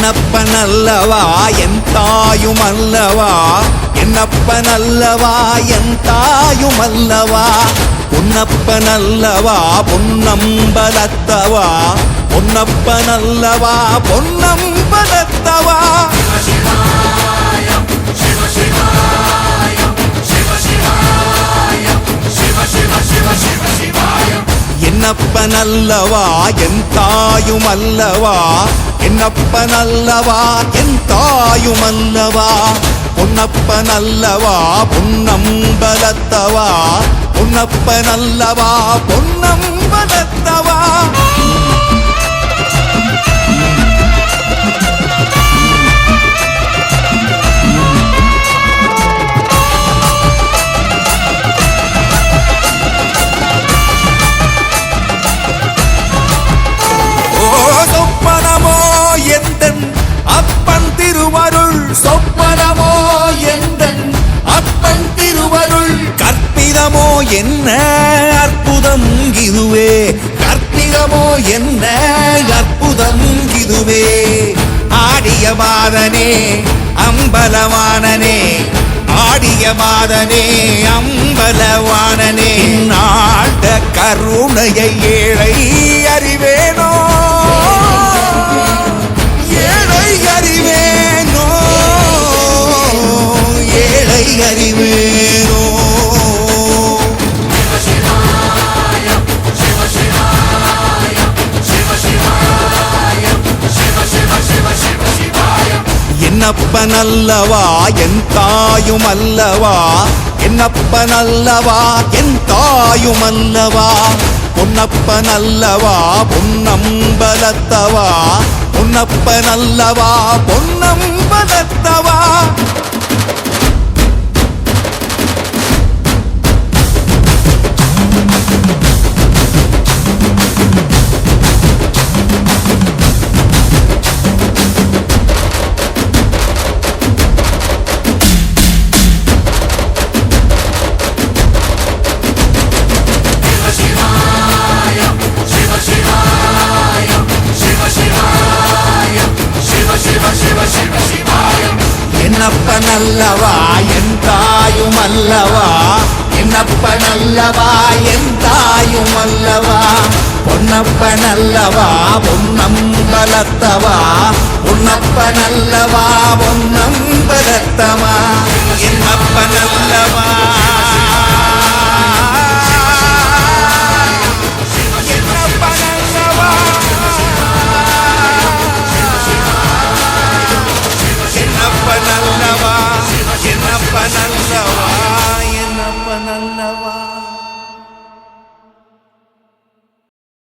என்னப்பனல்லவா என் தாயுமல்லவா, என்னப்பனல்லவா என் தாயுமல்லவா, பொன்னப்பனல்லவா பொன்னம்பலத்தவா, பொன்னப்பனல்லவா பொன்னம்பலத்தவா. என்னப்பனல்லவா என் தாயுமல்லவா, என்னப்பனல்லவா என் தாயுமல்லவா, பொன்னப்பனல்லவா பொன்னம்பலத்தவா, பொன்னப்பனல்லவா பொன்னம்பலத்தவா. சொப்பனமோ எந்தன் அப்பன் திருவருள், சொப்பனமோ எந்தன் அப்பன் திருவருள், கற்பிதமோ என்ன அற்புதம் இதுவே, கற்பிதமோ என்ன அற்புதம் இதுவே. ஆடிய பாதனே அம்பலவானனே, ஆடிய பாதனே அம்பலவானனே, நாட்ட கருணையை ஏழை அறிவேனோ, ஏழை அறிவேனோ, ஏழை அறிவேனோ. என்னப்பனல்லவா என் தாயுமல்லவா, என்னப்பனல்லவா என் தாயுமல்லவா, பொன்னப்பனல்லவா பொன்னம்பலத்தவா, பொன்னப்பனல்லவா பொன்னம்பலத்தவா. என்னப்பனல்லவா என் தாயுமல்லவா, என்னப்பனல்லவா என் தாயுமல்லவா, பொன்னப்பனல்லவா பொன்னம்பலத்தவா, பொன்னப்பனல்லவா பொன்னம்பலத்தவா. என்னப்பனல்லவா என்னப்பனல்லவா, என்னப்பனல்லவா.